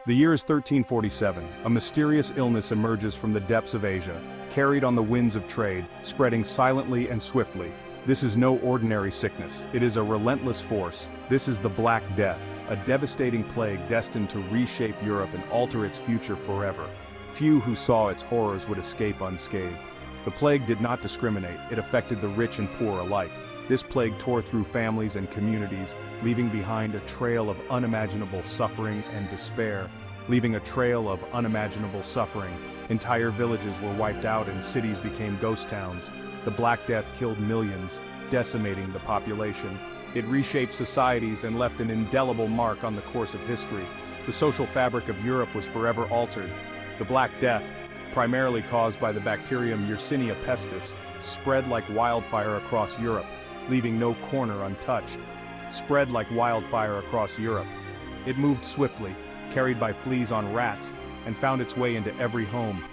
The year is 1347. A mysterious illness emerges from the depths of Asia, carried on the winds of trade, spreading silently and swiftly. This is no ordinary sickness. It is a relentless force. This is the Black Death, a devastating plague destined to reshape Europe and alter its future forever. Few who saw its horrors would escape unscathed. The plague did not discriminate. It affected the rich and poor alike. This plague tore through families and communities, leaving behind a trail of unimaginable suffering and despair. Entire villages were wiped out and cities became ghost towns. The Black Death killed millions, decimating the population. It reshaped societies and left an indelible mark on the course of history. The social fabric of Europe was forever altered. The Black Death, primarily caused by the bacterium Yersinia pestis, spread like wildfire across Europe, leaving no corner untouched. It moved swiftly, carried by fleas on rats, and found its way into every home.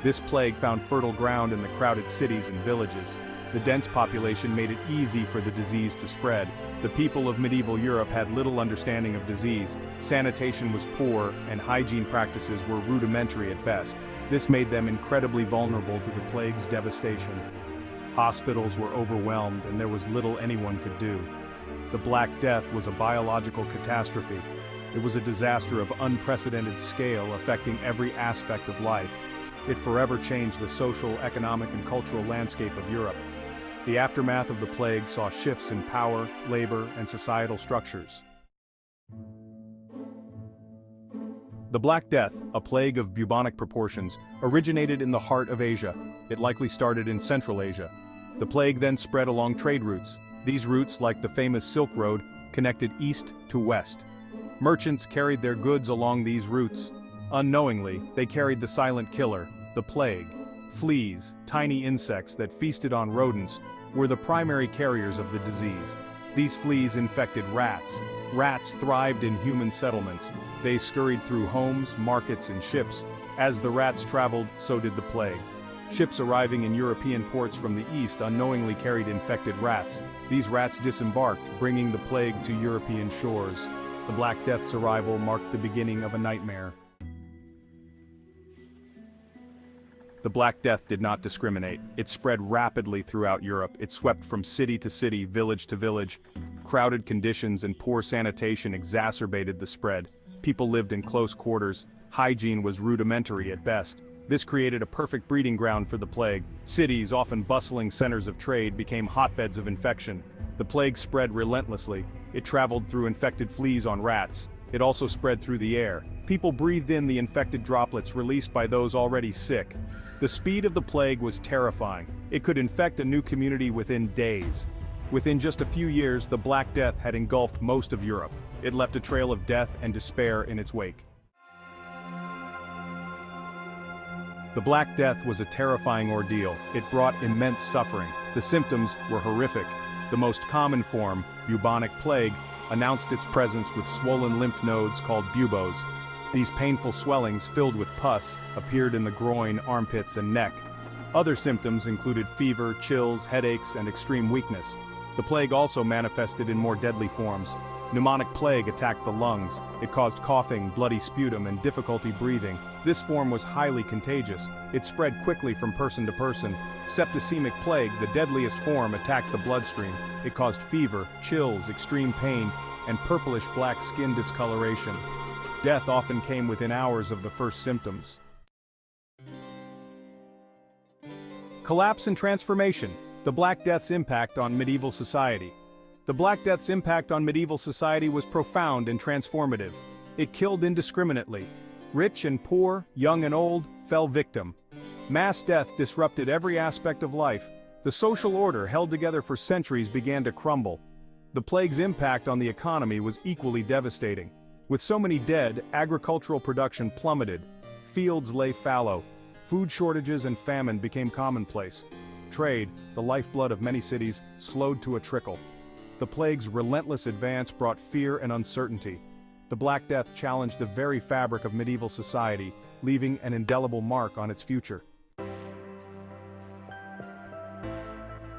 This plague found fertile ground in the crowded cities and villages. The dense population made it easy for the disease to spread. The people of medieval Europe had little understanding of disease. Sanitation was poor, and hygiene practices were rudimentary at best. This made them incredibly vulnerable to the plague's devastation. Hospitals were overwhelmed, and there was little anyone could do. The Black Death was a biological catastrophe. It was a disaster of unprecedented scale, affecting every aspect of life. It forever changed the social, economic, and cultural landscape of Europe. The aftermath of the plague saw shifts in power, labor, and societal structures. The Black Death, a plague of bubonic proportions, originated in the heart of Asia. It likely started in Central Asia. The plague then spread along trade routes. These routes, like the famous Silk Road, connected east to west. Merchants carried their goods along these routes. Unknowingly, they carried the silent killer, the plague. Fleas, tiny insects that feasted on rodents, were the primary carriers of the disease. These fleas infected rats. Rats thrived in human settlements. They scurried through homes, markets, and ships. As the rats traveled, so did the plague. Ships arriving in European ports from the east unknowingly carried infected rats. These rats disembarked, bringing the plague to European shores. The Black Death's arrival marked the beginning of a nightmare. The Black Death did not discriminate. It spread rapidly throughout Europe. It swept from city to city, village to village. Crowded conditions and poor sanitation exacerbated the spread. People lived in close quarters. Hygiene was rudimentary at best. This created a perfect breeding ground for the plague. Cities, often bustling centers of trade, became hotbeds of infection. The plague spread relentlessly. It traveled through infected fleas on rats. It also spread through the air. People breathed in the infected droplets released by those already sick. The speed of the plague was terrifying. It could infect a new community within days. Within just a few years, the Black Death had engulfed most of Europe. It left a trail of death and despair in its wake. The Black Death was a terrifying ordeal. It brought immense suffering. The symptoms were horrific. The most common form, bubonic plague, announced its presence with swollen lymph nodes called buboes. These painful swellings, filled with pus, appeared in the groin, armpits, and neck. Other symptoms included fever, chills, headaches, and extreme weakness. The plague also manifested in more deadly forms. Pneumonic plague attacked the lungs. It caused coughing, bloody sputum, and difficulty breathing. This form was highly contagious. It spread quickly from person to person. Septicemic plague, the deadliest form, attacked the bloodstream. It caused fever, chills, extreme pain, and purplish-black skin discoloration. Death often came within hours of the first symptoms. Collapse and transformation. The Black Death's impact on medieval society. The Black Death's impact on medieval society was profound and transformative. It killed indiscriminately. Rich and poor, young and old, fell victim. Mass death disrupted every aspect of life. The social order held together for centuries began to crumble. The plague's impact on the economy was equally devastating. With so many dead, agricultural production plummeted. Fields lay fallow. Food shortages and famine became commonplace. Trade, the lifeblood of many cities, slowed to a trickle. The plague's relentless advance brought fear and uncertainty. The Black Death challenged the very fabric of medieval society, leaving an indelible mark on its future.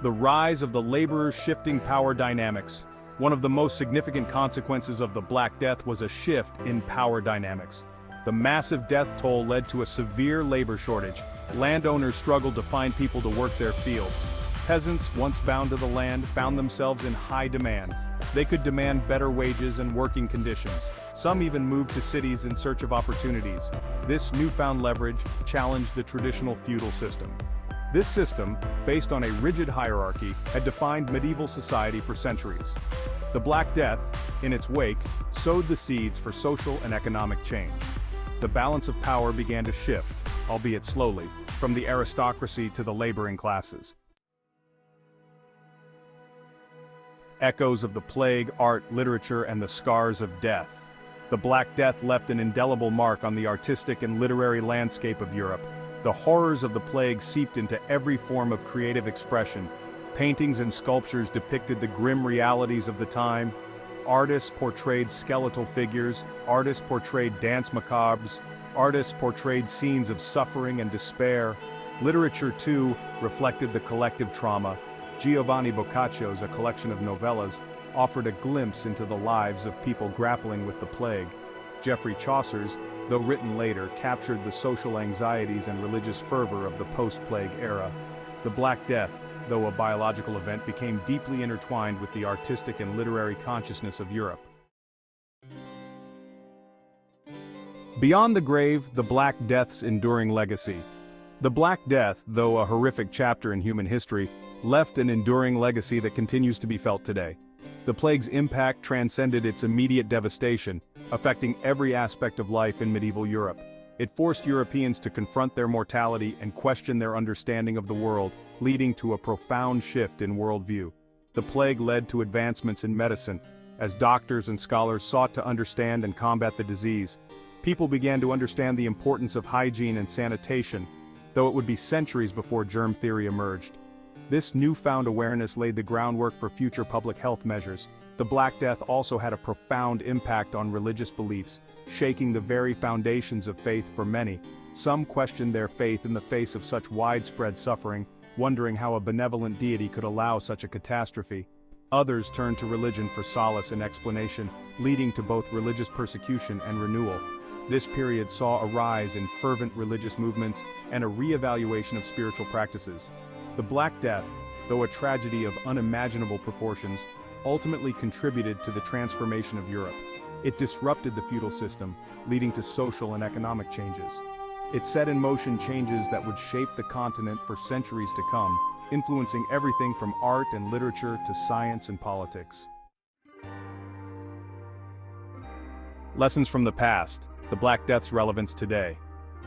The rise of the laborers' shifting power dynamics. One of the most significant consequences of the Black Death was a shift in power dynamics. The massive death toll led to a severe labor shortage. Landowners struggled to find people to work their fields. Peasants, once bound to the land, found themselves in high demand. They could demand better wages and working conditions. Some even moved to cities in search of opportunities. This newfound leverage challenged the traditional feudal system. This system, based on a rigid hierarchy, had defined medieval society for centuries. The Black Death, in its wake, sowed the seeds for social and economic change. The balance of power began to shift, albeit slowly, from the aristocracy to the laboring classes. Echoes of the plague, art, literature, and the scars of death. The Black Death left an indelible mark on the artistic and literary landscape of Europe. The horrors of the plague seeped into every form of creative expression. Paintings and sculptures depicted the grim realities of the time. Artists portrayed skeletal figures, artists portrayed dance macabres, artists portrayed scenes of suffering and despair. Literature, too, reflected the collective trauma. Giovanni Boccaccio's A Collection of Novellas offered a glimpse into the lives of people grappling with the plague. Geoffrey Chaucer's, though written later, captured the social anxieties and religious fervor of the post-plague era. The Black Death, though a biological event, became deeply intertwined with the artistic and literary consciousness of Europe. Beyond the grave, the Black Death's enduring legacy. The Black Death, though a horrific chapter in human history, left an enduring legacy that continues to be felt today. The plague's impact transcended its immediate devastation, affecting every aspect of life in medieval Europe. It forced Europeans to confront their mortality and question their understanding of the world, leading to a profound shift in worldview. The plague led to advancements in medicine. As doctors and scholars sought to understand and combat the disease, people began to understand the importance of hygiene and sanitation, though it would be centuries before germ theory emerged. This newfound awareness laid the groundwork for future public health measures. The Black Death also had a profound impact on religious beliefs, shaking the very foundations of faith for many. Some questioned their faith in the face of such widespread suffering, wondering how a benevolent deity could allow such a catastrophe. Others turned to religion for solace and explanation, leading to both religious persecution and renewal. This period saw a rise in fervent religious movements and a re-evaluation of spiritual practices. The Black Death, though a tragedy of unimaginable proportions, ultimately contributed to the transformation of Europe. It disrupted the feudal system, leading to social and economic changes. It set in motion changes that would shape the continent for centuries to come, influencing everything from art and literature to science and politics. Lessons from the past. The Black Death's relevance today.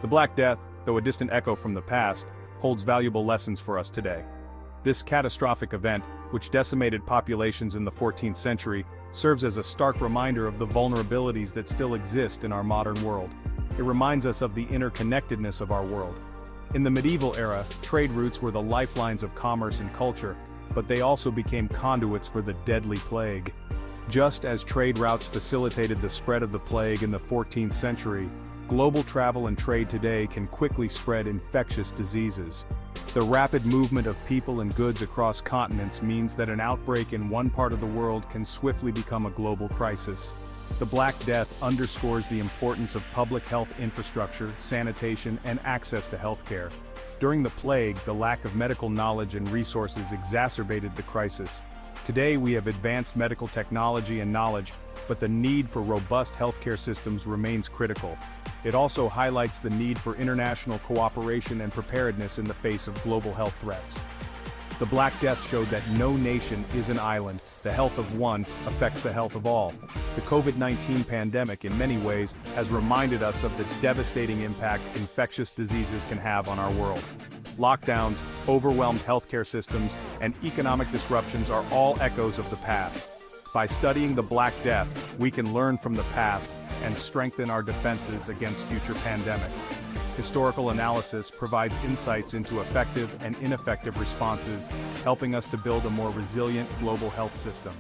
The Black Death, though a distant echo from the past, holds valuable lessons for us today. This catastrophic event, which decimated populations in the 14th century, serves as a stark reminder of the vulnerabilities that still exist in our modern world. It reminds us of the interconnectedness of our world. In the medieval era, trade routes were the lifelines of commerce and culture, but they also became conduits for the deadly plague. Just as trade routes facilitated the spread of the plague in the 14th century, global travel and trade today can quickly spread infectious diseases. The rapid movement of people and goods across continents means that an outbreak in one part of the world can swiftly become a global crisis. The Black Death underscores the importance of public health infrastructure, sanitation, and access to healthcare. During the plague, the lack of medical knowledge and resources exacerbated the crisis. Today we have advanced medical technology and knowledge, but the need for robust healthcare systems remains critical. It also highlights the need for international cooperation and preparedness in the face of global health threats. The Black Death showed that no nation is an island. The health of one affects the health of all. The COVID-19 pandemic, in many ways, has reminded us of the devastating impact infectious diseases can have on our world. Lockdowns, overwhelmed healthcare systems, and economic disruptions are all echoes of the past. By studying the Black Death, we can learn from the past and strengthen our defenses against future pandemics. Historical analysis provides insights into effective and ineffective responses, helping us to build a more resilient global health system.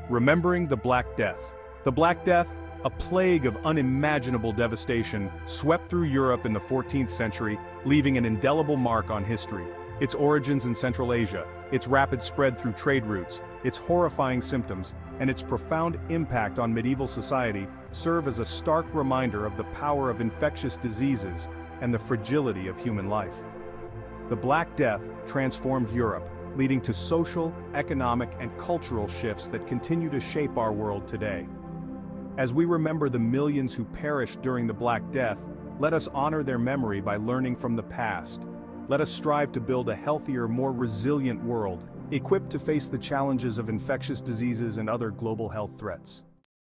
Remembering the Black Death. The Black Death, a plague of unimaginable devastation, swept through Europe in the 14th century, leaving an indelible mark on history. Its origins in Central Asia, its rapid spread through trade routes, Its horrifying symptoms and its profound impact on medieval society serve as a stark reminder of the power of infectious diseases and the fragility of human life. The Black Death transformed Europe, leading to social, economic, and cultural shifts that continue to shape our world today. As we remember the millions who perished during the Black Death, let us honor their memory by learning from the past. Let us strive to build a healthier, more resilient world, equipped to face the challenges of infectious diseases and other global health threats.